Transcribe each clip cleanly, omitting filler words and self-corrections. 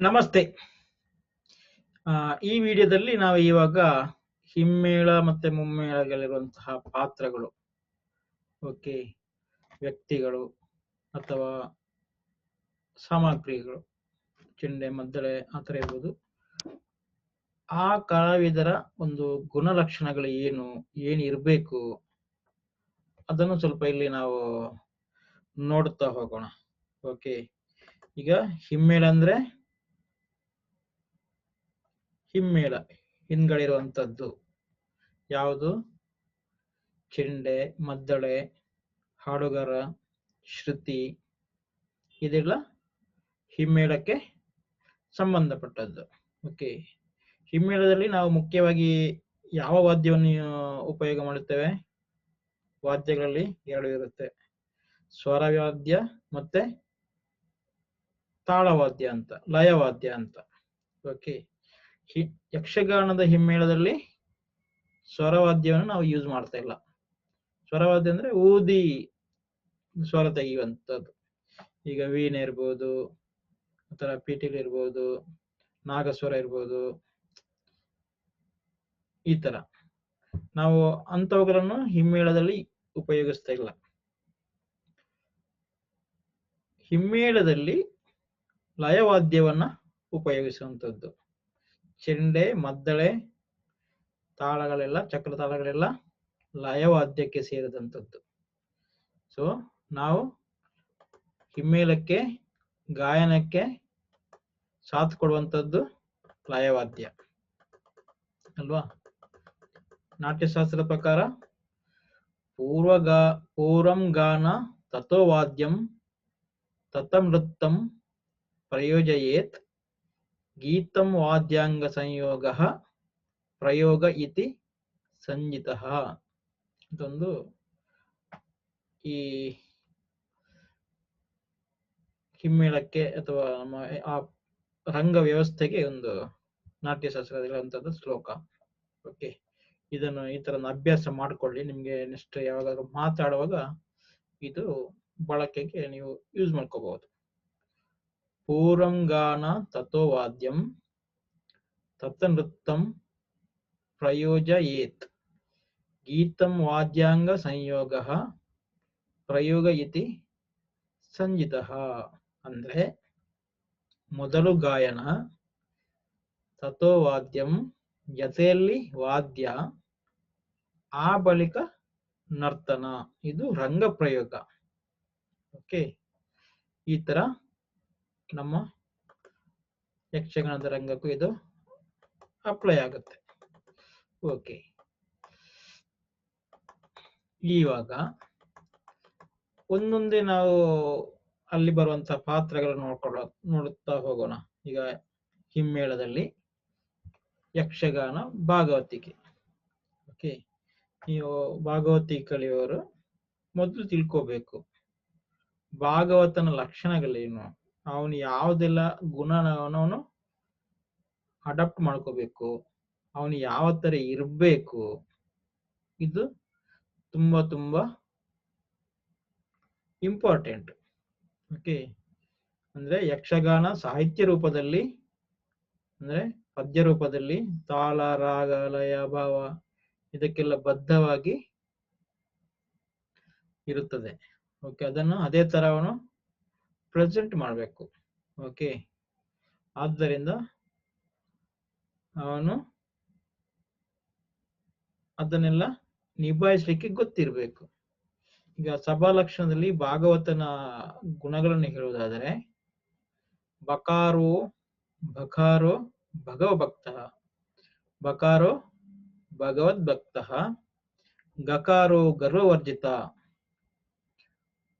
ನಮಸ್ತೆ. ಈ ವಿಡಿಯೋದಲ್ಲಿ ನಾವು ಇವಾಗ ಹಿಮ್ಮೇಳ ಮತ್ತೆ ಮುಮ್ಮೇಳಗಳಿರುವಂತಹ ಪಾತ್ರಗಳು, ಓಕೆ, ವ್ಯಕ್ತಿಗಳು ಅಥವಾ ಸಾಮಗ್ರಿಗಳು, ಚೆಂಡೆ, ಮದ್ದಳೆ ಆ ಥರ ಇರ್ಬೋದು. ಆ ಕಲಾವಿದರ ಒಂದು ಗುಣಲಕ್ಷಣಗಳು ಏನಿರಬೇಕು ಅದನ್ನು ಸ್ವಲ್ಪ ಇಲ್ಲಿ ನಾವು ನೋಡ್ತಾ ಹೋಗೋಣ. ಓಕೆ, ಈಗ ಹಿಮ್ಮೇಳ ಅಂದ್ರೆ ಹಿಮ್ಮೇಳ ಹಿಂದ್ಗಡೆಯಿರುವಂಥದ್ದು ಯಾವುದು? ಚೆಂಡೆ, ಮದ್ದಳೆ, ಹಾಡುಗಾರ, ಶ್ರುತಿ, ಇದೆಲ್ಲ ಹಿಮ್ಮೇಳಕ್ಕೆ ಸಂಬಂಧಪಟ್ಟದ್ದು. ಓಕೆ, ಹಿಮ್ಮೇಳದಲ್ಲಿ ನಾವು ಮುಖ್ಯವಾಗಿ ಯಾವ ವಾದ್ಯವನ್ನು ಉಪಯೋಗ ಮಾಡುತ್ತೇವೆ? ವಾದ್ಯಗಳಲ್ಲಿ ಎರಡು ಇರುತ್ತೆ, ಸ್ವರವಾದ್ಯ ಮತ್ತೆ ತಾಳವಾದ್ಯ ಅಂತ, ಲಯವಾದ್ಯ ಅಂತ. ಓಕೆ, ಯಕ್ಷಗಾನದ ಹಿಮ್ಮೇಳದಲ್ಲಿ ಸ್ವರವಾದ್ಯವನ್ನು ನಾವು ಯೂಸ್ ಮಾಡ್ತಾ ಇಲ್ಲ. ಸ್ವರವಾದ್ಯ ಅಂದ್ರೆ ಊದಿ ಸ್ವರ ತೆಗೆಯುವಂಥದ್ದು. ಈಗ ವೀಣೆ ಇರ್ಬೋದು, ಅಥವಾ ಪಿಟೀಲ್ ಇರ್ಬೋದು, ನಾಗಸ್ವರ ಇರ್ಬೋದು, ಈ ತರ ನಾವು ಅಂಥವುಗಳನ್ನು ಹಿಮ್ಮೇಳದಲ್ಲಿ ಉಪಯೋಗಿಸ್ತಾ ಇಲ್ಲ. ಹಿಮ್ಮೇಳದಲ್ಲಿ ಲಯವಾದ್ಯವನ್ನ ಉಪಯೋಗಿಸುವಂಥದ್ದು. ಚೆಂಡೆ, ಮದ್ದಳೆ, ತಾಳಗಳೆಲ್ಲ, ಚಕ್ರ ತಾಳಗಳೆಲ್ಲ ಲಯವಾದ್ಯಕ್ಕೆ ಸೇರಿದಂಥದ್ದು. ಸೊ ನಾವು ಹಿಮ್ಮೇಳಕ್ಕೆ, ಗಾಯನಕ್ಕೆ ಸಾಥ್ ಕೊಡುವಂಥದ್ದು ಲಯವಾದ್ಯ ಅಲ್ವಾ? ನಾಟ್ಯಶಾಸ್ತ್ರದ ಪ್ರಕಾರ ಪೂರ್ವಂ ಗಾನ ತಥೋ ವಾದ್ಯಂ ತತಃ ನೃತ್ಯಂ ಪ್ರಯೋಜಯೇತ್ ಗೀತಂ ವಾದ್ಯಾಂಗ ಸಂಯೋಗಃ ಪ್ರಯೋಗ ಇತಿ ಸಂಜಿತಃ. ಇದೊಂದು ಈ ಹಿಮ್ಮೇಳಕ್ಕೆ ಅಥವಾ ನಮ್ಮ ಆ ರಂಗ ವ್ಯವಸ್ಥೆಗೆ ಒಂದು ನಾಟ್ಯಶಾಸ್ತ್ರದಲ್ಲಿರುವಂಥದ್ದು ಶ್ಲೋಕ. ಓಕೆ, ಇದನ್ನು ಈ ತರ ಅಭ್ಯಾಸ ಮಾಡ್ಕೊಳ್ಳಿ. ನಿಮ್ಗೆ ನೆಕ್ಸ್ಟ್ ಯಾವಾಗಾದ್ರೂ ಮಾತಾಡುವಾಗ ಇದು ಬಳಕೆಗೆ ನೀವು ಯೂಸ್ ಮಾಡ್ಕೋಬಹುದು. ಪೂರ್ವಂ ಗಾನ ತಥೋ ವಾದ್ಯಂ ತತಃ ನೃತ್ಯಂ ಪ್ರಯೋಜಯೇತ್ ಗೀತಂ ವಾದ್ಯಾಂಗ ಸಂಯೋಗಃ ಪ್ರಯೋಗ ಇತಿ ಸಂಜಿತಃ. ಅಂದ್ರೆ ಮೊದಲು ಗಾಯನ, ತಥೋ ವಾದ್ಯಂ ಜೊತೆಯಲ್ಲಿ ವಾದ್ಯ, ಆ ಬಳಿಕ ನರ್ತನ. ಇದು ರಂಗ ಪ್ರಯೋಗ. ಓಕೆ, ಈ ತರ ನಮ್ಮ ಯಕ್ಷಗಾನದ ರಂಗಕ್ಕೂ ಇದು ಅಪ್ಲೈ ಆಗುತ್ತೆ. ಓಕೆ, ಇವಾಗ ಒಂದೊಂದೇ ನಾವು ಅಲ್ಲಿ ಬರುವಂತಹ ಪಾತ್ರಗಳನ್ನು ನೋಡುತ್ತಾ ಹೋಗೋಣ. ಈಗ ಹಿಮ್ಮೇಳದಲ್ಲಿ ಯಕ್ಷಗಾನ ಭಾಗವತಿಕೆ. ಓಕೆ, ನೀವು ಭಾಗವತಿ ಕಲಿಯೋರು ಮೊದಲು ತಿಳ್ಕೋಬೇಕು ಭಾಗವತನ ಲಕ್ಷಣಗಳೇನು, ಅವನು ಯಾವುದೆಲ್ಲ ಗುಣವನ್ನು ಅಡಾಪ್ಟ್ ಮಾಡ್ಕೋಬೇಕು, ಅವನು ಯಾವ ತರ ಇರಬೇಕು. ಇದು ತುಂಬಾ ತುಂಬಾ ಇಂಪಾರ್ಟೆಂಟ್. ಓಕೆ, ಅಂದ್ರೆ ಯಕ್ಷಗಾನ ಸಾಹಿತ್ಯ ರೂಪದಲ್ಲಿ, ಅಂದ್ರೆ ಪದ್ಯ ರೂಪದಲ್ಲಿ ತಾಳ, ರಾಗ, ಲಯ, ಭಾವ ಇದಕ್ಕೆಲ್ಲ ಬದ್ಧವಾಗಿ ಇರುತ್ತದೆ. ಓಕೆ, ಅದನ್ನು ಅದೇ ತರ ಅವನು ಪ್ರೆಸೆಂಟ್ ಮಾಡಬೇಕು. ಓಕೆ, ಆದ್ದರಿಂದ ಅವನು ಅದನ್ನೆಲ್ಲ ನಿಭಾಯಿಸಲಿಕ್ಕೆ ಗೊತ್ತಿರಬೇಕು. ಈಗ ಸಭಾ ಲಕ್ಷಣದಲ್ಲಿ ಭಾಗವತನ ಗುಣಗಳನ್ನು ಹೇಳುವುದಾದರೆ, ಬಕಾರೋ ಭಗವಭಕ್ತ, ಬಕಾರೋ ಭಗವದ್ಭಕ್ತ, ಗಕಾರೋ ಗರ್ವವರ್ಜಿತ,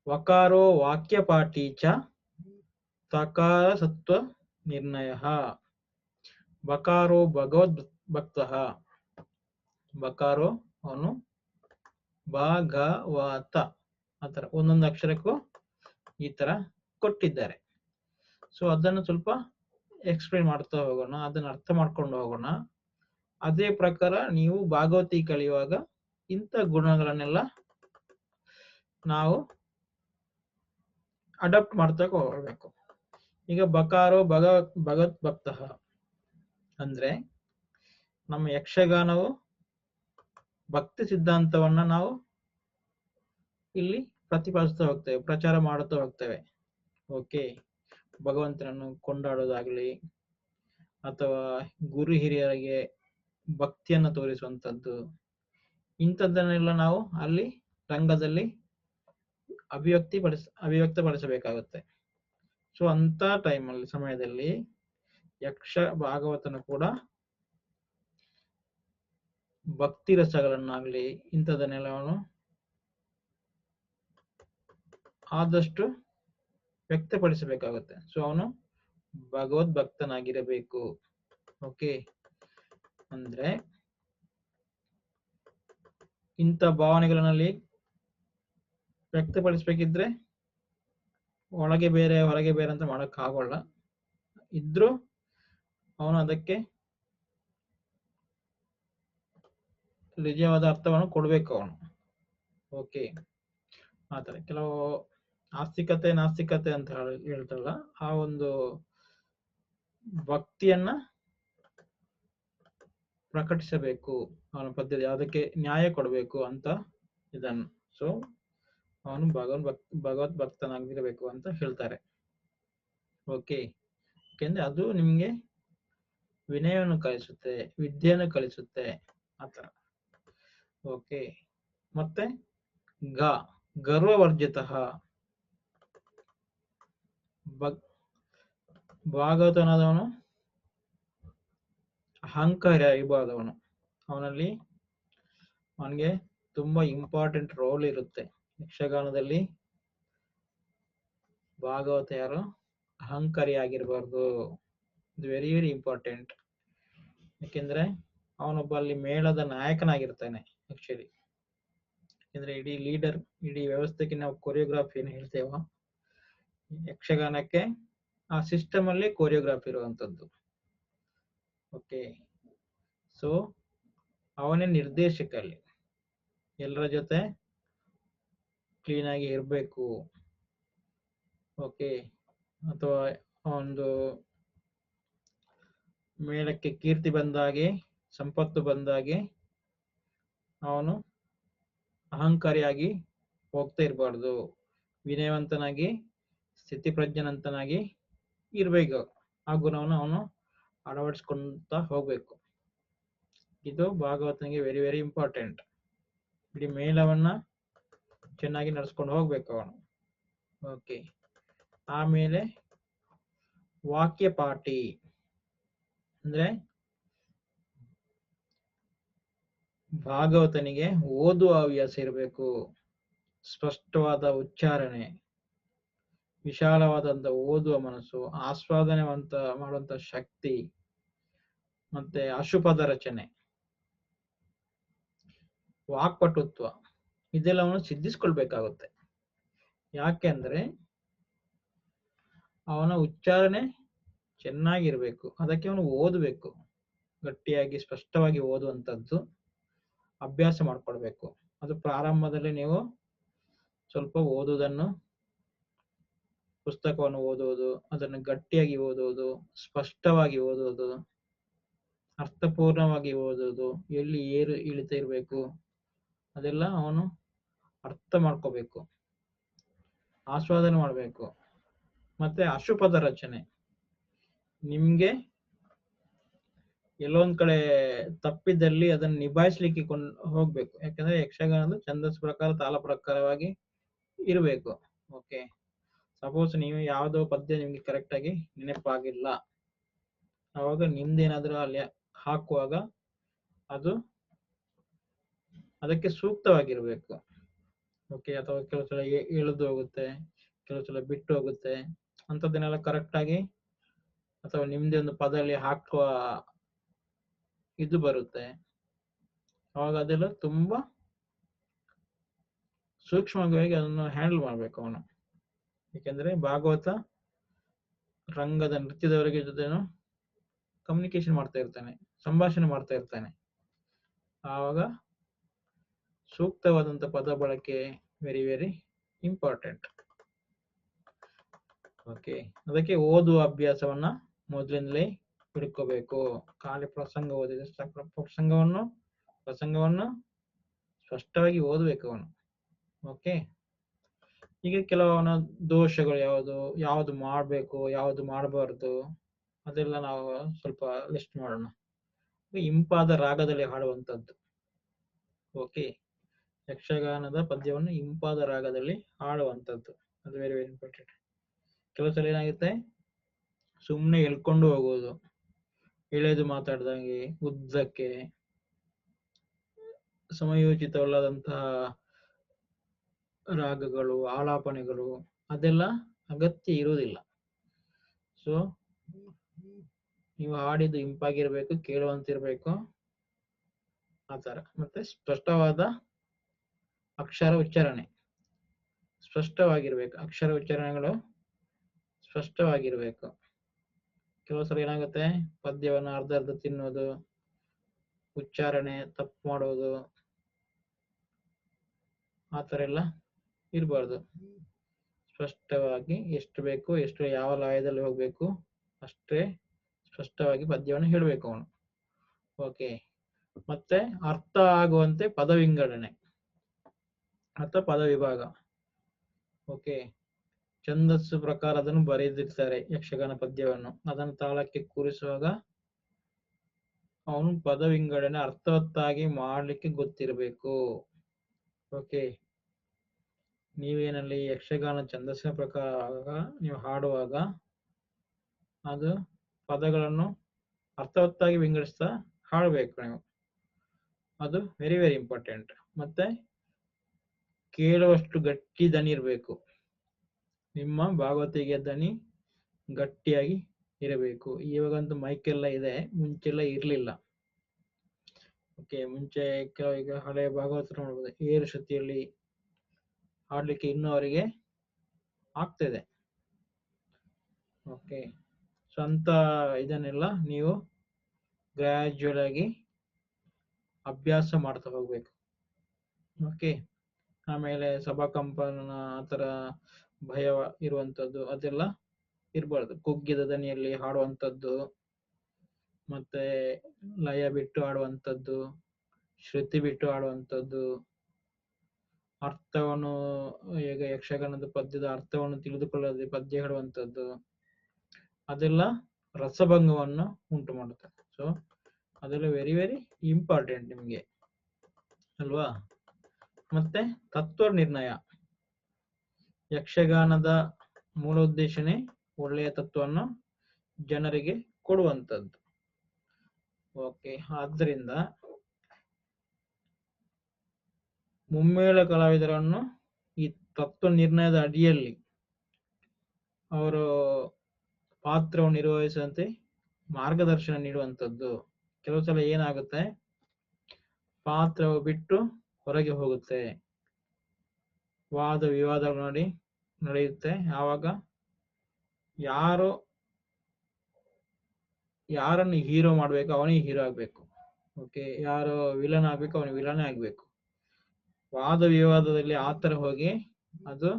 ವಕಾರೋ ವಾಕ್ಯಪಾಠಿ ಚ, ತಕಾರ ಸತ್ವ ನಿರ್ಣಯ, ಬಕಾರೋ ಭಗವದ್ಭಕ್ತ, ಬಕಾರೋ ಅವನು ಭಾಗವತ. ಆ ತರ ಒಂದೊಂದು ಅಕ್ಷರಕ್ಕೂ ಈ ತರ ಕೊಟ್ಟಿದ್ದಾರೆ. ಸೊ ಅದನ್ನು ಸ್ವಲ್ಪ ಎಕ್ಸ್ಪ್ಲೈನ್ ಮಾಡ್ತಾ ಹೋಗೋಣ, ಅದನ್ನು ಅರ್ಥ ಮಾಡ್ಕೊಂಡು ಹೋಗೋಣ. ಅದೇ ಪ್ರಕಾರ ನೀವು ಭಾಗವತಿ ಕಲಿಯುವಾಗ ಇಂಥ ಗುಣಗಳನ್ನೆಲ್ಲ ನಾವು ಅಡಾಪ್ಟ್ ಮಾಡ್ತಾ ಹೋಗ್ಬೇಕು. ಈಗ ಬಕಾರೋ ಭಗವತ್ ಭಕ್ತ ಅಂದ್ರೆ ನಮ್ಮ ಯಕ್ಷಗಾನವು ಭಕ್ತಿ ಸಿದ್ಧಾಂತವನ್ನ ನಾವು ಇಲ್ಲಿ ಪ್ರತಿಪಾದಿಸ್ತಾ ಹೋಗ್ತೇವೆ, ಪ್ರಚಾರ ಮಾಡುತ್ತಾ ಹೋಗ್ತೇವೆ. ಓಕೆ, ಭಗವಂತನನ್ನು ಕೊಂಡಾಡೋದಾಗ್ಲಿ ಅಥವಾ ಗುರು ಹಿರಿಯರಿಗೆ ಭಕ್ತಿಯನ್ನು ತೋರಿಸುವಂಥದ್ದು, ಇಂಥದ್ದನ್ನೆಲ್ಲ ನಾವು ಅಲ್ಲಿ ರಂಗದಲ್ಲಿ ಅಭಿವ್ಯಕ್ತಪಡಿಸಬೇಕಾಗುತ್ತೆ. ಸೊ ಅಂತ ಟೈಮಲ್ಲಿ ಸಮಯದಲ್ಲಿ ಯಕ್ಷ ಭಾಗವತನು ಕೂಡ ಭಕ್ತಿ ರಸಗಳನ್ನಾಗ್ಲಿ ಇಂಥದನ್ನೆಲ್ಲವನ್ನು ಆದಷ್ಟು ವ್ಯಕ್ತಪಡಿಸಬೇಕಾಗುತ್ತೆ. ಸೊ ಅವನು ಭಗವದ್ಭಕ್ತನಾಗಿರಬೇಕು. ಓಕೆ, ಅಂದ್ರೆ ಇಂಥ ಭಾವನೆಗಳಲ್ಲಿ ವ್ಯಕ್ತಪಡಿಸ್ಬೇಕಿದ್ರೆ ಒಳಗೆ ಬೇರೆ ಹೊರಗೆ ಬೇರೆ ಅಂತ ಮಾಡಕ್ ಆಗೋಲ್ಲ. ಇದ್ರೂ ಅವನು ಅದಕ್ಕೆ ನಿಜವಾದ ಅರ್ಥವನ್ನು ಕೊಡ್ಬೇಕು ಅವನು. ಓಕೆ, ಆತರ ಕೆಲವು ಆಸ್ತಿಕತೆ ನಾಸ್ತಿಕತೆ ಅಂತ ಹೇಳ್ತಾರಲ್ಲ, ಆ ಒಂದು ಭಕ್ತಿಯನ್ನ ಪ್ರಕಟಿಸಬೇಕು ಅವನ ಪದ್ಯದಲ್ಲಿ, ಅದಕ್ಕೆ ನ್ಯಾಯ ಕೊಡಬೇಕು ಅಂತ ಇದನ್ನು. ಸೊ ಅವನು ಭಗವದ್ ಭಕ್ತನಾಗಿರಬೇಕು ಅಂತ ಹೇಳ್ತಾರೆ. ಓಕೆ, ಯಾಕೆಂದ್ರೆ ಅದು ನಿಮ್ಗೆ ವಿನಯವನ್ನು ಕಲಿಸುತ್ತೆ, ವಿದ್ಯೆಯನ್ನು ಕಲಿಸುತ್ತೆ, ಆತರ. ಓಕೆ, ಮತ್ತೆ ಗರ್ವವರ್ಜಿತ ಭಾಗವತನಾದವನು ಅಹಂಕಾರ ಇರಬಾರ್ದವನು. ಅವನಿಗೆ ತುಂಬಾ ಇಂಪಾರ್ಟೆಂಟ್ ರೋಲ್ ಇರುತ್ತೆ ಯಕ್ಷಗಾನದಲ್ಲಿ. ಭಾಗವತ ಯಾರು ಅಹಂಕಾರಿ ಆಗಿರಬಾರ್ದು. ಇದು ವೆರಿ ವೆರಿ ಇಂಪಾರ್ಟೆಂಟ್. ಯಾಕೆಂದ್ರೆ ಅವನೊಬ್ಬ ಅಲ್ಲಿ ಮೇಳದ ನಾಯಕನಾಗಿರ್ತಾನೆ ಆಕ್ಚುಲಿ. ಯಾಕೆಂದ್ರೆ ಇಡೀ ಲೀಡರ್, ಇಡೀ ವ್ಯವಸ್ಥೆಗೆ ನಾವು ಕೊರಿಯೋಗ್ರಾಫಿ ಏನು ಹೇಳ್ತೇವೋ, ಯಕ್ಷಗಾನಕ್ಕೆ ಆ ಸಿಸ್ಟಮ್ ಅಲ್ಲಿ ಕೊರಿಯೋಗ್ರಾಫಿ ಇರುವಂತದ್ದು. ಓಕೆ, ಸೊ ಅವನೇ ನಿರ್ದೇಶಕ ಅಲ್ಲಿ. ಎಲ್ಲರ ಜೊತೆ ಕ್ಲೀನ್ ಆಗಿ ಇರಬೇಕು. ಓಕೆ, ಅಥವಾ ಒಂದು ಮೇಳಕ್ಕೆ ಕೀರ್ತಿ ಬಂದಾಗೆ, ಸಂಪತ್ತು ಬಂದಾಗೆ ಅವನು ಅಹಂಕಾರಿಯಾಗಿ ಹೋಗ್ತಾ ಇರಬಾರ್ದು. ವಿನಯವಂತನಾಗಿ, ಸ್ಥಿತಿಪ್ರಜ್ಞನಂತನಾಗಿ ಇರ್ಬೇಕು. ಆ ಗುಣವನ್ನು ಅವನು ಅಳವಡಿಸ್ಕೊಂತ ಹೋಗ್ಬೇಕು. ಇದು ಭಾಗವತನಿಗೆ ವೆರಿ ವೆರಿ ಇಂಪಾರ್ಟೆಂಟ್. ಇಡೀ ಮೇಳವನ್ನ ಚೆನ್ನಾಗಿ ನಡೆಸ್ಕೊಂಡು ಹೋಗ್ಬೇಕು ಅವನು. ಓಕೆ, ಆಮೇಲೆ ವಾಕ್ಯ ಪಾಠಿ ಅಂದ್ರೆ ಭಾಗವತನಿಗೆ ಓದುವ ಹವ್ಯಾಸ ಇರಬೇಕು. ಸ್ಪಷ್ಟವಾದ ಉಚ್ಚಾರಣೆ, ವಿಶಾಲವಾದಂತ ಓದುವ ಮನಸ್ಸು, ಆಸ್ವಾದನೆ ಮಾಡುವಂತ ಶಕ್ತಿ, ಮತ್ತೆ ಅಶುಪದ ರಚನೆ, ವಾಕ್ಪಟುತ್ವ, ಇದೆಲ್ಲವನ್ನು ಸಿದ್ಧಿಸ್ಕೊಳ್ಬೇಕಾಗುತ್ತೆ. ಯಾಕೆಂದ್ರೆ ಅವನ ಉಚ್ಚಾರಣೆ ಚೆನ್ನಾಗಿರ್ಬೇಕು. ಅದಕ್ಕೆ ಅವನು ಓದಬೇಕು, ಗಟ್ಟಿಯಾಗಿ ಸ್ಪಷ್ಟವಾಗಿ ಓದುವಂಥದ್ದು ಅಭ್ಯಾಸ ಮಾಡ್ಕೊಳ್ಬೇಕು. ಅದು ಪ್ರಾರಂಭದಲ್ಲಿ ನೀವು ಸ್ವಲ್ಪ ಓದುವುದನ್ನು, ಪುಸ್ತಕವನ್ನು ಓದುವುದು, ಅದನ್ನು ಗಟ್ಟಿಯಾಗಿ ಓದುವುದು, ಸ್ಪಷ್ಟವಾಗಿ ಓದುವುದು, ಅರ್ಥಪೂರ್ಣವಾಗಿ ಓದುವುದು, ಎಲ್ಲಿ ಏರು ಇಳಿತ ಇರಬೇಕು ಅದೆಲ್ಲ ಅವನು ಅರ್ಥ ಮಾಡ್ಕೋಬೇಕು, ಆಸ್ವಾದನೆ ಮಾಡಬೇಕು. ಮತ್ತೆ ಅಶುಪದ ರಚನೆ, ನಿಮ್ಗೆ ಎಲ್ಲೊಂದ್ ಕಡೆ ತಪ್ಪಿದಲ್ಲಿ ಅದನ್ನು ನಿಭಾಯಿಸ್ಲಿಕ್ಕೆ ಹೋಗ್ಬೇಕು. ಯಾಕಂದ್ರೆ ಯಕ್ಷಗಾನದ ಛಂದಸ್ ಪ್ರಕಾರ, ತಾಳ ಪ್ರಕಾರವಾಗಿ ಇರಬೇಕು. ಓಕೆ, ಸಪೋಸ್ ನೀವು ಯಾವುದೋ ಪದ್ಯ ನಿಮ್ಗೆ ಕರೆಕ್ಟ್ ಆಗಿ ನೆನಪಾಗಿಲ್ಲ, ಅವಾಗ ನಿಮ್ದೇನಾದ್ರೂ ಅಲ್ಲಿ ಹಾಕುವಾಗ ಅದು ಅದಕ್ಕೆ ಸೂಕ್ತವಾಗಿರ್ಬೇಕು. ಓಕೆ, ಅಥವಾ ಕೆಲವು ಸಲ ಇಳಿದು ಹೋಗುತ್ತೆ, ಕೆಲವು ಸಲ ಬಿಟ್ಟು ಹೋಗುತ್ತೆ, ಅಂಥದ್ದನ್ನೆಲ್ಲ ಕರೆಕ್ಟ್ ಆಗಿ, ಅಥವಾ ನಿಮ್ದೇ ಒಂದು ಪದಲ್ಲಿ ಹಾಕುವ ಇದು ಬರುತ್ತೆ, ಅವಾಗ ಅದೆಲ್ಲ ತುಂಬಾ ಸೂಕ್ಷ್ಮವಾಗಿ ಅದನ್ನು ಹ್ಯಾಂಡಲ್ ಮಾಡ್ಬೇಕು ಅವನು. ಯಾಕೆಂದ್ರೆ ಭಾಗವತ ರಂಗದ ನೃತ್ಯದವರಿಗೆ ಜೊತೆನು ಕಮ್ಯುನಿಕೇಶನ್ ಮಾಡ್ತಾ ಇರ್ತಾನೆ, ಸಂಭಾಷಣೆ ಮಾಡ್ತಾ ಇರ್ತಾನೆ. ಆವಾಗ ಸೂಕ್ತವಾದಂತ ಪದ ಬಳಕೆ ವೆರಿ ವೆರಿ ಇಂಪಾರ್ಟೆಂಟ್. ಓಕೆ, ಅದಕ್ಕೆ ಓದುವ ಅಭ್ಯಾಸವನ್ನ ಮೊದಲಿಂದಲೇ ಹಿಡ್ಕೋಬೇಕು. ಖಾಲಿ ಪ್ರಸಂಗ ಓದಿದ್ರೆ ಸಾಕು, ಪ್ರಸಂಗವನ್ನು ಸ್ಪಷ್ಟವಾಗಿ ಓದಬೇಕು ಅವನು. ಓಕೆ, ಈಗ ಕೆಲವೊಂದು ದೋಷಗಳು ಯಾವುದು ಮಾಡಬೇಕು, ಯಾವುದು ಮಾಡಬಾರ್ದು, ಅದೆಲ್ಲ ನಾವು ಸ್ವಲ್ಪ ಲಿಸ್ಟ್ ಮಾಡೋಣ. ಇಂಪಾದ ರಾಗದಲ್ಲಿ ಹಾಡುವಂಥದ್ದು. ಓಕೆ, ಯಕ್ಷಗಾನದ ಪದ್ಯವನ್ನು ಇಂಪಾದ ರಾಗದಲ್ಲಿ ಹಾಡುವಂಥದ್ದು, ಅದು ವೆರಿ ವೆರಿ ಇಂಪಾರ್ಟೆಂಟ್. ಕೆಲವು ಸಲ ಏನಾಗುತ್ತೆ, ಸುಮ್ಮನೆ ಎಳ್ಕೊಂಡು ಹೋಗೋದು, ಎಳೆದು ಮಾತಾಡ್ದಂಗೆ, ಉದ್ದಕ್ಕೆ ಸಮಯೋಚಿತವಲ್ಲದಂತಹ ರಾಗಗಳು, ಆಲಾಪನೆಗಳು, ಅದೆಲ್ಲ ಅಗತ್ಯ ಇರುವುದಿಲ್ಲ. ಸೊ ನೀವು ಹಾಡಿದ್ದು ಇಂಪಾಗಿರ್ಬೇಕು, ಕೇಳುವಂತಿರ್ಬೇಕು, ಆ ತರ. ಮತ್ತೆ ಸ್ಪಷ್ಟವಾದ ಅಕ್ಷರ ಉಚ್ಚಾರಣೆ ಸ್ಪಷ್ಟವಾಗಿರ್ಬೇಕು, ಅಕ್ಷರ ಉಚ್ಚಾರಣೆಗಳು ಸ್ಪಷ್ಟವಾಗಿರ್ಬೇಕು. ಕೆಲವು ಸಲ ಏನಾಗುತ್ತೆ, ಪದ್ಯವನ್ನು ಅರ್ಧ ತಿನ್ನೋದು, ಉಚ್ಚಾರಣೆ ತಪ್ಪು ಮಾಡೋದು, ಆ ಥರ ಎಲ್ಲ ಇರಬಾರ್ದು. ಸ್ಪಷ್ಟವಾಗಿ ಎಷ್ಟು ಬೇಕು, ಎಷ್ಟು ಯಾವ ಲಯದಲ್ಲಿ ಹೋಗ್ಬೇಕು ಅಷ್ಟೇ ಸ್ಪಷ್ಟವಾಗಿ ಪದ್ಯವನ್ನು ಹೇಳಬೇಕು ಅವನು. ಓಕೆ, ಮತ್ತೆ ಅರ್ಥ ಆಗುವಂತೆ ಪದ ವಿಂಗಡಣೆ ಅಥವಾ ಪದ ವಿಭಾಗ. ಓಕೆ, ಛಂದಸ್ಸು ಪ್ರಕಾರ ಅದನ್ನು ಬರೆದಿರ್ತಾರೆ ಯಕ್ಷಗಾನ ಪದ್ಯವನ್ನು. ಅದನ್ನು ತಾಳಕ್ಕೆ ಕೂರಿಸುವಾಗ ಅವನು ಪದ ವಿಂಗಡಣೆ ಅರ್ಥವತ್ತಾಗಿ ಮಾಡ್ಲಿಕ್ಕೆ ಗೊತ್ತಿರಬೇಕು. ಓಕೆ, ನೀವೇನಲ್ಲಿ ಯಕ್ಷಗಾನ ಛಂದಸ್ಸಿನ ಪ್ರಕಾರ ನೀವು ಹಾಡುವಾಗ ಅದು ಪದಗಳನ್ನು ಅರ್ಥವತ್ತಾಗಿ ವಿಂಗಡಿಸ್ತಾ ಹಾಡಬೇಕು ನೀವು. ಅದು ವೆರಿ ವೆರಿ ಇಂಪಾರ್ಟೆಂಟ್. ಮತ್ತೆ ಕೇಳುವಷ್ಟು ಗಟ್ಟಿ ದನಿ ಇರಬೇಕು. ನಿಮ್ಮ ಭಾಗವತಿಗೆ ದನಿ ಗಟ್ಟಿಯಾಗಿ ಇರಬೇಕು. ಇವಾಗಂತೂ ಮೈಕೆಲ್ಲ ಇದೆ, ಮುಂಚೆಲ್ಲ ಇರಲಿಲ್ಲ. ಓಕೆ, ಮುಂಚೆ ಈಗ ಹಳೆಯ ಭಾಗವತ ನೋಡ್ಬೋದು, ಏರು ಶ್ರುತಿಯಲ್ಲಿ ಹಾಡ್ಲಿಕ್ಕೆ ಇನ್ನೂ ಅವರಿಗೆ ಆಗ್ತಿದೆ. ಓಕೆ, ಸ್ವಂತ ಇದನ್ನೆಲ್ಲ ನೀವು ಗ್ರಾಜುಯಲ್ ಆಗಿ ಅಭ್ಯಾಸ ಮಾಡ್ತಾ ಹೋಗ್ಬೇಕು. ಓಕೆ, ಆಮೇಲೆ ಸಭಾಕಂಪನ ಆ ಥರ ಭಯ ಇರುವಂಥದ್ದು ಅದೆಲ್ಲ ಇರಬಾರ್ದು. ಕುಗ್ಗಿದ ದನಿಯಲ್ಲಿ ಹಾಡುವಂಥದ್ದು, ಮತ್ತೆ ಲಯ ಬಿಟ್ಟು ಆಡುವಂಥದ್ದು, ಶ್ರುತಿ ಬಿಟ್ಟು ಆಡುವಂಥದ್ದು, ಅರ್ಥವನ್ನು ಈಗ ಯಕ್ಷಗಾನದ ಪದ್ಯದ ಅರ್ಥವನ್ನು ತಿಳಿದುಕೊಳ್ಳದೆ ಪದ್ಯ ಹೇಳುವಂಥದ್ದು, ಅದೆಲ್ಲ ರಸಭಂಗವನ್ನು ಉಂಟು ಮಾಡುತ್ತೆ. ಸೊ ಅದೆಲ್ಲ ವೆರಿ ವೆರಿ ಇಂಪಾರ್ಟೆಂಟ್ ನಿಮಗೆ ಅಲ್ವಾ. ಮತ್ತೆ ತತ್ವ ನಿರ್ಣಯ. ಯಕ್ಷಗಾನದ ಮೂಲ ಉದ್ದೇಶನೇ ಒಳ್ಳೆಯ ತತ್ವವನ್ನು ಜನರಿಗೆ ಕೊಡುವಂಥದ್ದು. ಓಕೆ, ಆದ್ದರಿಂದ ಮುಮ್ಮೇಳ ಕಲಾವಿದರನ್ನು ಈ ತತ್ವ ನಿರ್ಣಯದ ಅಡಿಯಲ್ಲಿ ಅವರು ಪಾತ್ರವನ್ನು ನಿರ್ವಹಿಸುವಂತೆ ಮಾರ್ಗದರ್ಶನ ನೀಡುವಂಥದ್ದು. ಕೆಲವು ಸಲ ಏನಾಗುತ್ತೆ, ಪಾತ್ರವು ಬಿಟ್ಟು ಹೊರಗೆ ಹೋಗುತ್ತೆ, ವಾದ ವಿವಾದಗಳು ನಡೆಯುತ್ತೆ. ಆವಾಗ ಯಾರನ್ನು ಹೀರೋ ಮಾಡ್ಬೇಕು ಅವನಿಗೆ ಹೀರೋ ಆಗ್ಬೇಕು. ಓಕೆ, ಯಾರು ವಿಲನ್ ಆಗ್ಬೇಕು ಅವನಿಗೆ ವಿಲನೇ ಆಗ್ಬೇಕು. ವಾದ ವಿವಾದದಲ್ಲಿ ಆ ಥರ ಹೋಗಿ ಅದು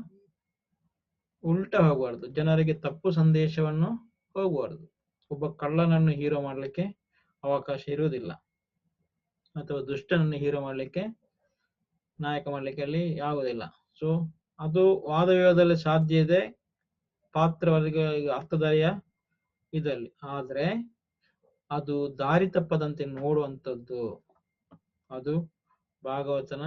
ಉಲ್ಟಾ ಹೋಗಬಾರ್ದು, ಜನರಿಗೆ ತಪ್ಪು ಸಂದೇಶವನ್ನು ಹೋಗಬಾರ್ದು. ಒಬ್ಬ ಕಳ್ಳನನ್ನು ಹೀರೋ ಮಾಡ್ಲಿಕ್ಕೆ ಅವಕಾಶ ಇರುವುದಿಲ್ಲ, ಅಥವಾ ದುಷ್ಟನನ್ನು ಹೀರೋ ಮಾಡ್ಲಿಕ್ಕೆ, ನಾಯಕ ಮಾಡ್ಲಿಕ್ಕೆ ಅಲ್ಲಿ ಆಗುದಿಲ್ಲ. ಸೊ ಅದು ವಾದ ವಿವಾದದಲ್ಲಿ ಸಾಧ್ಯ ಇದೆ, ಪಾತ್ರವರಿಗೆ ಅರ್ಥದಾರಿಯ ಇದರಲ್ಲಿ. ಆದ್ರೆ ಅದು ದಾರಿ ತಪ್ಪದಂತೆ ನೋಡುವಂಥದ್ದು, ಅದು ಭಾಗವತನ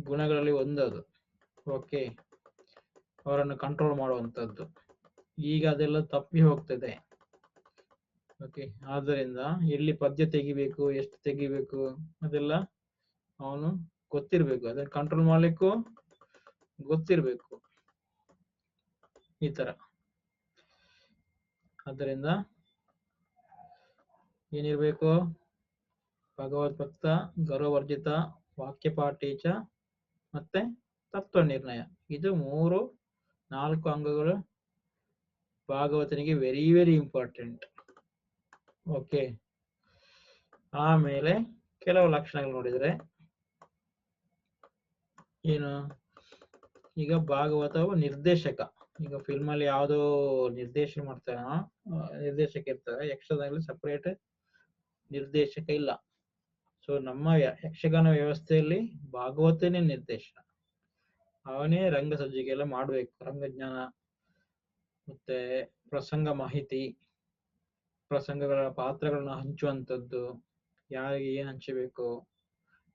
ಗುಣಗಳಲ್ಲಿ ಒಂದದು. ಓಕೆ, ಅವರನ್ನು ಕಂಟ್ರೋಲ್ ಮಾಡುವಂಥದ್ದು. ಈಗ ಅದೆಲ್ಲ ತಪ್ಪಿ ಹೋಗ್ತದೆ. ಓಕೆ, ಆದ್ದರಿಂದ ಎಲ್ಲಿ ಪದ್ಯ ತೆಗಿಬೇಕು, ಎಷ್ಟು ತೆಗಿಬೇಕು ಅದೆಲ್ಲ ಅವನು ಗೊತ್ತಿರ್ಬೇಕು, ಅದನ್ನು ಕಂಟ್ರೋಲ್ ಮಾಡ್ಲಿಕ್ಕೂ ಗೊತ್ತಿರ್ಬೇಕು, ಈ ತರ. ಆದ್ದರಿಂದ ಏನಿರ್ಬೇಕು, ಭಗವದ್ಭಕ್ತ, ಗೌರವರ್ಜಿತ, ವಾಕ್ಯಪಾಠೀಚ ಮತ್ತೆ ತತ್ವ ನಿರ್ಣಯ. ಇದು 4 ಅಂಗಗಳು ಭಾಗವತನಿಗೆ ವೆರಿ ವೆರಿ ಇಂಪಾರ್ಟೆಂಟ್. ಓಕೆ, ಆಮೇಲೆ ಕೆಲವು ಲಕ್ಷಣಗಳು ನೋಡಿದ್ರೆ ಏನು, ಈಗ ಭಾಗವತ ಒಬ್ಬ ನಿರ್ದೇಶಕ. ಈಗ ಫಿಲ್ಮ್ ಅಲ್ಲಿ ಯಾವ್ದೋ ನಿರ್ದೇಶನ ಮಾಡ್ತಾನೋ ನಿರ್ದೇಶಕ ಇರ್ತಾರೆ, ಯಕ್ಷಗಾನದಲ್ಲಿ ಸಪರೇಟ್ ನಿರ್ದೇಶಕ ಇಲ್ಲ. ಸೊ ನಮ್ಮ ಯಕ್ಷಗಾನ ವ್ಯವಸ್ಥೆಯಲ್ಲಿ ಭಾಗವತನೇ ನಿರ್ದೇಶನ, ಅವನೇ ರಂಗ ಸಜ್ಜಿಗೆ ಎಲ್ಲ ಮಾಡ್ಬೇಕು. ರಂಗಜ್ಞಾನ ಮತ್ತೆ ಪ್ರಸಂಗ ಮಾಹಿತಿ, ಪ್ರಸಂಗಗಳ ಪಾತ್ರಗಳನ್ನ ಹಂಚುವಂಥದ್ದು, ಯಾರಿಗೆ ಏನ್ ಹಂಚಬೇಕು,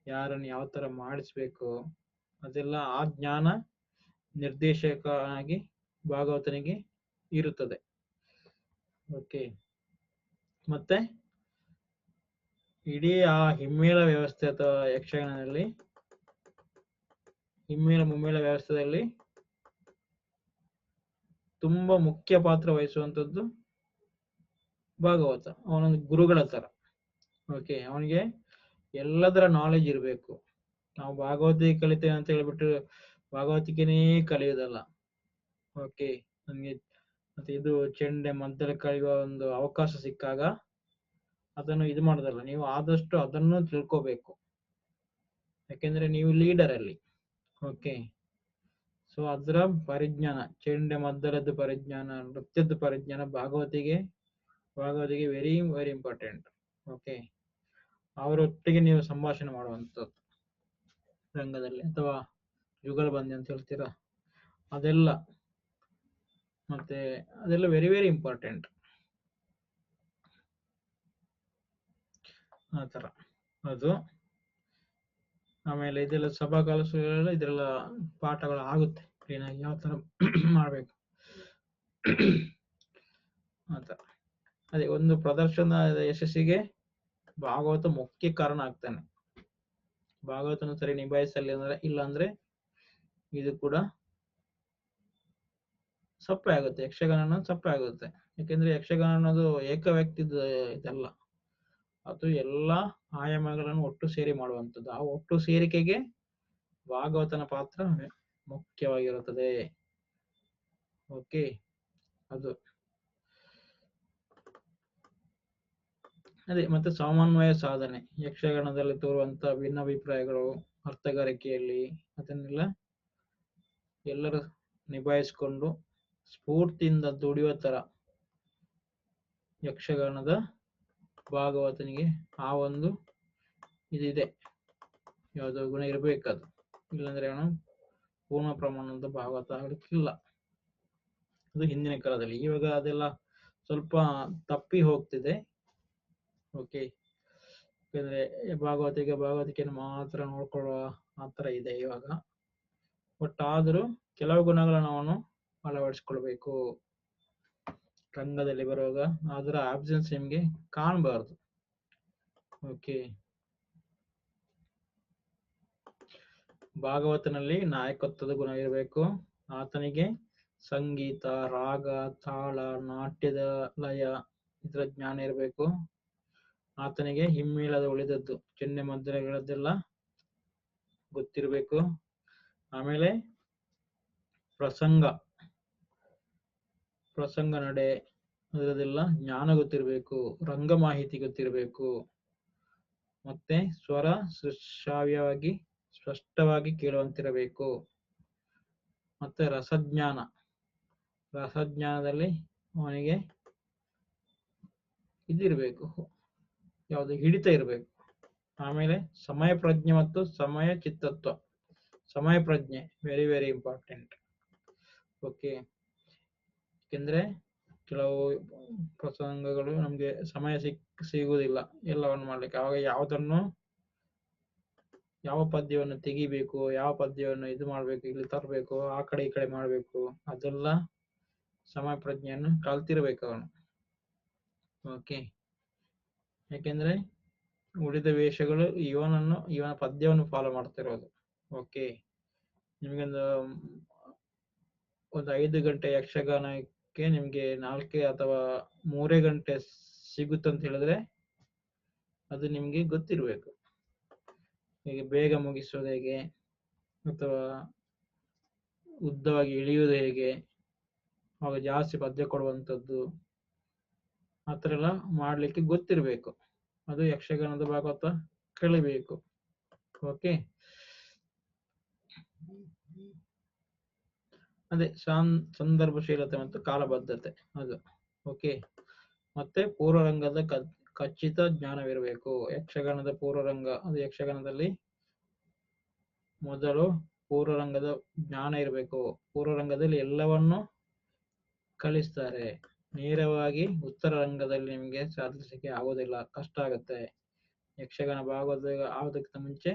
ಯಾರನ್ನು ಯಾವ ತರ ಮಾಡಿಸ್ಬೇಕು, ಅದೆಲ್ಲ ಆ ಜ್ಞಾನ ನಿರ್ದೇಶಕನಾಗಿ ಭಾಗವತನಿಗೆ ಇರುತ್ತದೆ. ಓಕೆ. ಮತ್ತೆ ಇಡೀ ಆ ಹಿಮ್ಮೇಳ ವ್ಯವಸ್ಥೆ ಅಥವಾ ಯಕ್ಷಗಾನದಲ್ಲಿ ಹಿಮ್ಮೇಳ ಮುಮ್ಮೇಳ ವ್ಯವಸ್ಥೆಯಲ್ಲಿ ತುಂಬಾ ಮುಖ್ಯ ಪಾತ್ರ ವಹಿಸುವಂಥದ್ದು ಭಾಗವತ. ಅವನೊಂದು ಗುರುಗಳ ತರ. ಓಕೆ. ಅವನಿಗೆ ಎಲ್ಲದರ ನಾಲೆಜ್ ಇರಬೇಕು. ನಾವು ಭಾಗವತಿಗೆ ಕಲಿತೇವೆ ಅಂತ ಹೇಳ್ಬಿಟ್ಟು ಭಾಗವತಿಕೆನೇ ಕಲಿಯುವುದಲ್ಲ. ಓಕೆ. ನಮ್ಗೆ ಮತ್ತೆ ಇದು ಚೆಂಡೆ ಮದ್ದಲೆ ಕಲಿಯುವ ಒಂದು ಅವಕಾಶ ಸಿಕ್ಕಾಗ ಅದನ್ನು ಇದು ಮಾಡೋದಲ್ಲ, ನೀವು ಆದಷ್ಟು ಅದನ್ನು ತಿಳ್ಕೋಬೇಕು. ಯಾಕೆಂದ್ರೆ ನೀವು ಲೀಡರ್ ಅಲ್ಲಿ. ಓಕೆ. ಸೊ ಅದರ ಪರಿಜ್ಞಾನ, ಚೆಂಡೆ ಮದ್ದಲದ್ದು ಪರಿಜ್ಞಾನ, ನೃತ್ಯದ ಪರಿಜ್ಞಾನ ಭಾಗವತಿಗೆ ವೆರಿ ವೆರಿ ಇಂಪಾರ್ಟೆಂಟ್. ಓಕೆ. ಅವರೊಟ್ಟಿಗೆ ನೀವು ಸಂಭಾಷಣೆ ಮಾಡುವಂಥದ್ದು ರಂಗದಲ್ಲಿ, ಅಥವಾ ಜುಗಲ್ಬಂದಿ ಅಂತ ಹೇಳ್ತೀರಾ, ಅದೆಲ್ಲ ಮತ್ತೆ ಅದೆಲ್ಲ ವೆರಿ ವೆರಿ ಇಂಪಾರ್ಟೆಂಟ್. ಆ ತರ ಅದು. ಆಮೇಲೆ ಇದೆಲ್ಲ ಸಭಾ ಕಾಲಸಗಳೆಲ್ಲ ಇದೆಲ್ಲ ಪಾಠಗಳು ಆಗುತ್ತೆ ಕ್ಲೀನ್ ಆಗಿ, ಯಾವ ತರ ಮಾಡ್ಬೇಕು ಆತರ. ಅದೇ ಒಂದು ಪ್ರದರ್ಶನ ಯಶಸ್ಸಿಗೆ ಭಾಗವತ ಮುಖ್ಯ ಕಾರಣ ಆಗ್ತಾನೆ. ಭಾಗವತನ ಸರಿ ನಿಭಾಯಿಸಲಿ ಅಂದ್ರೆ, ಇಲ್ಲ ಅಂದ್ರೆ ಇದು ಕೂಡ ಸಪ್ಪೆ ಆಗುತ್ತೆ, ಯಕ್ಷಗಾನ ಸಪ್ಪೆ ಆಗುತ್ತೆ. ಯಾಕೆಂದ್ರೆ ಯಕ್ಷಗಾನ ಅನ್ನೋದು ಏಕ ವ್ಯಕ್ತಿದ ಇದಲ್ಲ, ಅದು ಎಲ್ಲಾ ಆಯಾಮಗಳನ್ನು ಒಟ್ಟು ಸೇರಿ ಮಾಡುವಂಥದ್ದು. ಆ ಒಟ್ಟು ಸೇರಿಕೆಗೆ ಭಾಗವತನ ಪಾತ್ರ ಮುಖ್ಯವಾಗಿರುತ್ತದೆ. ಓಕೆ. ಅದು ಅದೇ. ಮತ್ತೆ ಸಮನ್ವಯ ಸಾಧನೆ, ಯಕ್ಷಗಾನದಲ್ಲಿ ತೋರುವಂತ ಭಿನ್ನಾಭಿಪ್ರಾಯಗಳು ಅರ್ಥಗಾರಿಕೆಯಲ್ಲಿ, ಅದನ್ನೆಲ್ಲ ಎಲ್ಲರೂ ನಿಭಾಯಿಸಿಕೊಂಡು ಸ್ಫೂರ್ತಿಯಿಂದ ದುಡಿಯುವ ತರ ಯಕ್ಷಗಾನದ ಭಾಗವತನಿಗೆ ಆ ಒಂದು ಇದಿದೆ, ಯಾವುದೋ ಗುಣ ಇರ್ಬೇಕದು. ಇಲ್ಲಾಂದ್ರೆ ಅವನು ಪೂರ್ಣ ಪ್ರಮಾಣದ ಭಾಗವತ ಆಗ್ಲಿಕ್ಕಿಲ್ಲ. ಅದು ಹಿಂದಿನ ಕಾಲದಲ್ಲಿ. ಇವಾಗ ಅದೆಲ್ಲ ಸ್ವಲ್ಪ ತಪ್ಪಿ ಹೋಗ್ತಿದೆ. ಓಕೆ. ಯಾಕಂದ್ರೆ ಭಾಗವತಿಕೆಯನ್ನು ಮಾತ್ರ ನೋಡ್ಕೊಳ್ಳುವ ಆತರ ಇದೆ ಇವಾಗ. ಬಟ್ ಆದ್ರೂ ಕೆಲವು ಗುಣಗಳನ್ನು ಅವನು ಅಳವಡಿಸ್ಕೊಳ್ಬೇಕು ರಂಗದಲ್ಲಿ ಬರುವಾಗ. ಅದರ ಆಬ್ಸೆನ್ಸ್ ನಿಮ್ಗೆ ಕಾಣಬಾರ್ದು. ಓಕೆ. ಭಾಗವತನಲ್ಲಿ ನಾಯಕತ್ವದ ಗುಣ ಇರಬೇಕು. ಆತನಿಗೆ ಸಂಗೀತ, ರಾಗ, ತಾಳ, ನಾಟ್ಯದ ಲಯ ಇದರ ಜ್ಞಾನ ಇರಬೇಕು. ಆತನಿಗೆ ಹಿಮ್ಮೇಳದ ಉಳಿದದ್ದು ಚೆಂಡೆ ಮದ್ದಲೆಗಳದ್ದೆಲ್ಲ ಗೊತ್ತಿರಬೇಕು. ಆಮೇಲೆ ಪ್ರಸಂಗ ನಡೆ ಅದರದೆಲ್ಲ ಜ್ಞಾನ ಗೊತ್ತಿರಬೇಕು. ರಂಗ ಮಾಹಿತಿ ಗೊತ್ತಿರಬೇಕು. ಮತ್ತೆ ಸ್ವರ ಶ್ರಾವ್ಯವಾಗಿ ಸ್ಪಷ್ಟವಾಗಿ ಕೇಳುವಂತಿರಬೇಕು. ಮತ್ತೆ ರಸಜ್ಞಾನದಲ್ಲಿ ಅವನಿಗೆ ಇದಿರ್ಬೇಕು, ಯಾವುದು ಹಿಡಿತ ಇರಬೇಕು. ಆಮೇಲೆ ಸಮಯ ಪ್ರಜ್ಞೆ ಮತ್ತು ಸಮಯ ಚಿತ್ತತ್ವ, ಸಮಯ ಪ್ರಜ್ಞೆ ವೆರಿ ವೆರಿ ಇಂಪಾರ್ಟೆಂಟ್. ಓಕೆ. ಯಾಕೆಂದ್ರೆ ಕೆಲವು ಪ್ರಸಂಗಗಳು ನಮ್ಗೆ ಸಮಯ ಸಿಗುವುದಿಲ್ಲ ಎಲ್ಲವನ್ನು ಮಾಡ್ಲಿಕ್ಕೆ. ಆವಾಗ ಯಾವ ಪದ್ಯವನ್ನು ತೆಗಿಬೇಕು, ಯಾವ ಪದ್ಯವನ್ನು ಇದು ಮಾಡ್ಬೇಕು, ಇಲ್ಲಿ ತರಬೇಕು, ಆ ಕಡೆ ಈ ಕಡೆ ಮಾಡ್ಬೇಕು, ಅದೆಲ್ಲ ಸಮಯ ಪ್ರಜ್ಞೆಯನ್ನು ಕಲ್ತಿರ್ಬೇಕು ಅವನು. ಓಕೆ. ಯಾಕೆಂದ್ರೆ ಉಳಿದ ವೇಷಗಳು ಇವನ ಪದ್ಯವನ್ನು ಫಾಲೋ ಮಾಡ್ತಿರೋದು. ಓಕೆ. ನಿಮ್ಗೊಂದು 5 ಗಂಟೆ ಯಕ್ಷಗಾನಕ್ಕೆ ನಿಮ್ಗೆ 4 ಅಥವಾ 3 ಗಂಟೆ ಸಿಗುತ್ತಂತ ಹೇಳಿದ್ರೆ ಅದು ನಿಮ್ಗೆ ಗೊತ್ತಿರ್ಬೇಕು. ಹೀಗೆ ಬೇಗ ಮುಗಿಸೋದು ಹೇಗೆ, ಅಥವಾ ಉದ್ದವಾಗಿ ಇಳಿಯುವುದು ಹೇಗೆ, ಆವಾಗ ಜಾಸ್ತಿ ಪದ್ಯ ಕೊಡುವಂಥದ್ದು, ಆ ಥರ ಎಲ್ಲ ಮಾಡ್ಲಿಕ್ಕೆ ಗೊತ್ತಿರ್ಬೇಕು. ಅದು ಯಕ್ಷಗಾನದ ಭಾಗವತ ಕಲಿಬೇಕು. ಓಕೆ. ಅದೇ ಸಂದರ್ಭಶೀಲತೆ ಮತ್ತು ಕಾಲಬದ್ಧತೆ ಅದು. ಓಕೆ. ಮತ್ತೆ ಪೂರ್ವರಂಗದ ಖಚಿತ ಜ್ಞಾನವಿರಬೇಕು. ಯಕ್ಷಗಾನದ ಪೂರ್ವರಂಗ, ಅದು ಯಕ್ಷಗಾನದಲ್ಲಿ ಮೊದಲು ಪೂರ್ವರಂಗದ ಜ್ಞಾನ ಇರಬೇಕು. ಪೂರ್ವರಂಗದಲ್ಲಿ ಎಲ್ಲವನ್ನು ಕಲಿಸ್ತಾರೆ. ನೇರವಾಗಿ ಉತ್ತರ ರಂಗದಲ್ಲಿ ನಿಮಗೆ ಸಾಧಿಸಲಿಕ್ಕೆ ಆಗೋದಿಲ್ಲ, ಕಷ್ಟ ಆಗುತ್ತೆ. ಯಕ್ಷಗಾನ ಆಗೋದಕ್ಕಿಂತ ಮುಂಚೆ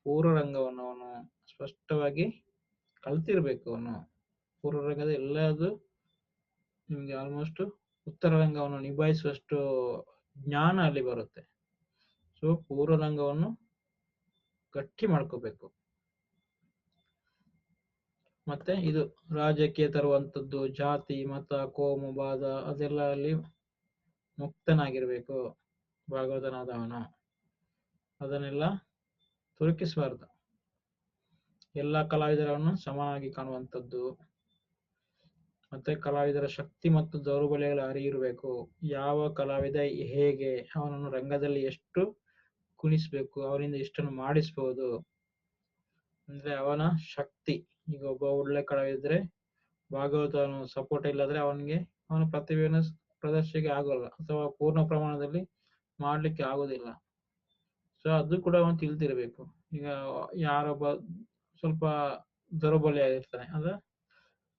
ಪೂರ್ವರಂಗವನ್ನು ಅವನು ಸ್ಪಷ್ಟವಾಗಿ ಕಲ್ತಿರ್ಬೇಕು. ಅವನು ಪೂರ್ವರಂಗದ ಎಲ್ಲದು ನಿಮಗೆ ಆಲ್ಮೋಸ್ಟ್ ಉತ್ತರ ರಂಗವನ್ನು ನಿಭಾಯಿಸುವಷ್ಟು ಜ್ಞಾನ ಅಲ್ಲಿ ಬರುತ್ತೆ. ಸೊ ಪೂರ್ವರಂಗವನ್ನು ಗಟ್ಟಿ ಮಾಡ್ಕೋಬೇಕು. ಮತ್ತೆ ಇದು ರಾಜ್ಯಕ್ಕೆ ತರುವಂತದ್ದು, ಜಾತಿ ಮತ ಕೋಮು ವಾದ ಅದೆಲ್ಲ ಅಲ್ಲಿ ಮುಕ್ತನಾಗಿರ್ಬೇಕು ಭಾಗವತನಾದವನು. ಅದನ್ನೆಲ್ಲ ತುರುಕಿಸಬಾರ್ದು. ಎಲ್ಲ ಕಲಾವಿದರನ್ನು ಸಮಾನಾಗಿ ಕಾಣುವಂಥದ್ದು. ಮತ್ತೆ ಕಲಾವಿದರ ಶಕ್ತಿ ಮತ್ತು ದೌರ್ಬಲ್ಯಗಳ ಅರಿವಿರಬೇಕು. ಯಾವ ಕಲಾವಿದ ಹೇಗೆ, ಅವನನ್ನು ರಂಗದಲ್ಲಿ ಎಷ್ಟು ಕುಣಿಸ್ಬೇಕು, ಅವನಿಂದ ಎಷ್ಟನ್ನು ಮಾಡಿಸ್ಬೋದು ಅಂದ್ರೆ ಅವನ ಶಕ್ತಿ. ಈಗ ಒಬ್ಬ ಒಳ್ಳೆ ಕಲಾವಿದ ಇದ್ರೆ ಭಾಗವತ ಸಪೋರ್ಟ್ ಇಲ್ಲದ್ರೆ ಅವನ ಪ್ರತಿಭೆಯನ್ನು ಪ್ರದರ್ಶಿಗೆ ಆಗೋಲ್ಲ, ಅಥವಾ ಪೂರ್ಣ ಪ್ರಮಾಣದಲ್ಲಿ ಮಾಡ್ಲಿಕ್ಕೆ ಆಗೋದಿಲ್ಲ. ಸೊ ಅದು ಕೂಡ ಅವನು ತಿಳಿದಿರಬೇಕು. ಈಗ ಯಾರೊಬ್ಬ ಸ್ವಲ್ಪ ದೌರ್ಬಲ್ಯ ಆಗಿರ್ತಾನೆ, ಅದ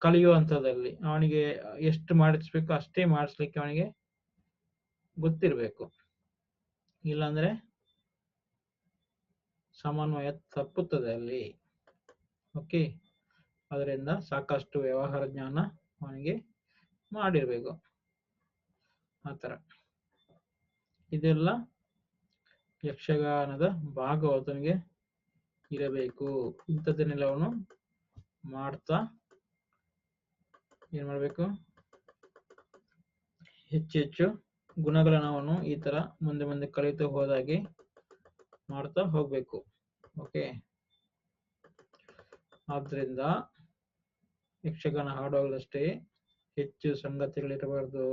ಕಲಿಯುವಂಥದ್ದಲ್ಲಿ ಅವನಿಗೆ ಎಷ್ಟು ಮಾಡಿಸ್ಬೇಕು ಅಷ್ಟೇ ಮಾಡಿಸ್ಲಿಕ್ಕೆ ಅವನಿಗೆ ಗೊತ್ತಿರಬೇಕು. ಇಲ್ಲಾಂದ್ರೆ ಸಮನ್ವಯ ತಪ್ಪುತ್ತದೆ ಅಲ್ಲಿ. ಓಕೆ. ಅದರಿಂದ ಸಾಕಷ್ಟು ವ್ಯವಹಾರ ಜ್ಞಾನ ಅವನಿಗೆ ಮಾಡಿರ್ಬೇಕು. ಆತರ ಇದೆಲ್ಲ ಯಕ್ಷಗಾನದ ಭಾಗವತನಿಗೆ ಇರಬೇಕು. ಇಂಥದ್ದನ್ನೆಲ್ಲ ಅವನು ಮಾಡ್ತಾ ಏನ್ ಮಾಡ್ಬೇಕು, ಹೆಚ್ಚು ಹೆಚ್ಚು ಗುಣಗಳನ್ನು ಅವನು ಈ ತರ ಮುಂದೆ ಮುಂದೆ ಕಲಿತು ಹೋದಾಗೆ ಮಾಡ್ತಾ ಹೋಗ್ಬೇಕು. ಓಕೆ. ಆದ್ರಿಂದ ಯಕ್ಷಗಾನ ಹಾಡುವಾಗಲಷ್ಟೇ ಹೆಚ್ಚು ಸಂಗತಿಗಳಿರಬಾರ್ದು,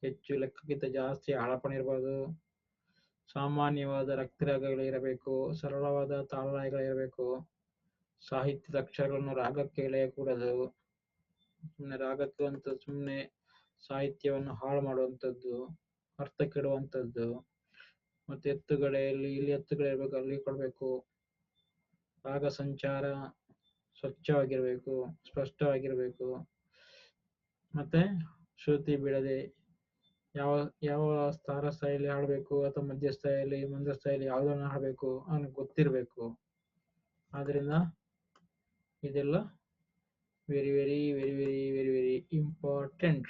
ಹೆಚ್ಚು ಲೆಕ್ಕಕ್ಕಿಂತ ಜಾಸ್ತಿ ಆಳಪಣ ಇರಬಾರ್ದು, ಸಾಮಾನ್ಯವಾದ ರಕ್ತಿರಾಗಗಳಿರಬೇಕು, ಸರಳವಾದ ತಾಳಲಯಗಳಿರಬೇಕು, ಸಾಹಿತ್ಯದ ಅಕ್ಷರಗಳನ್ನು ರಾಗಕ್ಕೆ ಎಳೆಯಕೂಡದು. ಸುಮ್ಮನೆ ರಾಗಕ್ಕೆ ಅಂತ ಸುಮ್ಮನೆ ಸಾಹಿತ್ಯವನ್ನು ಹಾಳು ಮಾಡುವಂಥದ್ದು, ಅರ್ಥ ಕೆಡುವಂಥದ್ದು. ಮತ್ತೆ ಎತ್ತುಗಳಲ್ಲಿ ಇಲ್ಲಿ ಎತ್ತುಗಳಿರ್ಬೇಕು, ಅಲ್ಲಿ ಕೊಡ್ಬೇಕು. ರಾಗ ಸಂಚಾರ ಸ್ವಚ್ಛವಾಗಿರ್ಬೇಕು, ಸ್ಪಷ್ಟವಾಗಿರ್ಬೇಕು. ಮತ್ತೆ ಶ್ರುತಿ ಬಿಡದೆ ಯಾವ ಯಾವ ತಾರ ಸ್ಥಾಯಿಲಿ ಹಾಡಬೇಕು ಅಥವಾ ಮಧ್ಯಸ್ಥಾಯಿಲಿ ಮಂದಸ್ಥಾಯಿಲಿ ಯಾವುದನ್ನು ಹಾಡಬೇಕು ಅವನಿಗೆ ಗೊತ್ತಿರಬೇಕು. ಆದ್ರಿಂದ ಇದೆಲ್ಲ very very very very very very important.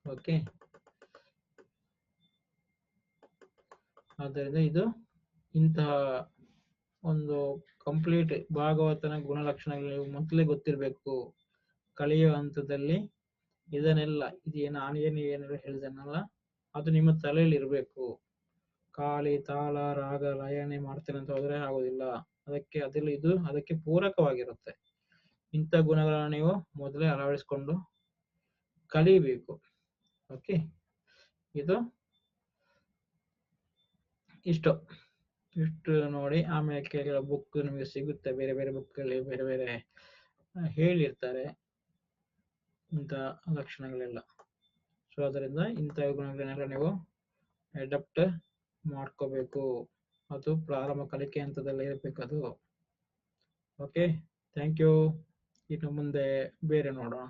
Okay. ಆದ್ದರಿಂದ ಇದು ಇಂತಹ ಒಂದು ಕಂಪ್ಲೀಟ್ ಭಾಗವತನ ಗುಣಲಕ್ಷಣಗಳು ನೀವು ಮೊದಲೇ ಗೊತ್ತಿರಬೇಕು. ಕಲಿಯುವ ಹಂತದಲ್ಲಿ ಇದನ್ನೆಲ್ಲ ಏನೇನೆಲ್ಲ ಹೇಳಿದನಲ್ಲ ಅದು ನಿಮ್ಮ ತಲೆಯಲ್ಲಿ ಇರಬೇಕು. ಖಾಲಿ ತಾಳ ರಾಗ ಲಯನೆ ಮಾಡ್ತೇನೆ ಅಂತ ಹೋದ್ರೆ ಆಗೋದಿಲ್ಲ. ಅದಕ್ಕೆ ಪೂರಕವಾಗಿರುತ್ತೆ. ಇಂಥ ಗುಣಗಳನ್ನು ನೀವು ಮೊದಲೇ ಅಳವಡಿಸಿಕೊಂಡು ಕಲಿಬೇಕು. ಓಕೆ. ಇದು ಇಷ್ಟು ನೋಡಿ. ಆಮೇಲೆ ಕೆಲವು ಬುಕ್ ನಿಮಗೆ ಸಿಗುತ್ತೆ, ಬೇರೆ ಬೇರೆ ಬುಕ್ಗಳಲ್ಲಿ ಬೇರೆ ಬೇರೆ ಹೇಳಿರ್ತಾರೆ ಇಂಥ ಲಕ್ಷಣಗಳೆಲ್ಲ. ಸೊ ಅದರಿಂದ ಇಂಥ ಗುಣಗಳನ್ನೆಲ್ಲ ನೀವು ಅಡಾಪ್ಟ್ ಮಾಡ್ಕೋಬೇಕು. ಅದು ಪ್ರಾರಂಭ ಕಲಿಕೆ ಹಂತದಲ್ಲಿ ಇರಬೇಕು ಅದು. ಓಕೆ. Thank you. ಇನ್ನು ಮುಂದೆ ಬೇರೆ ನೋಡೋಣ.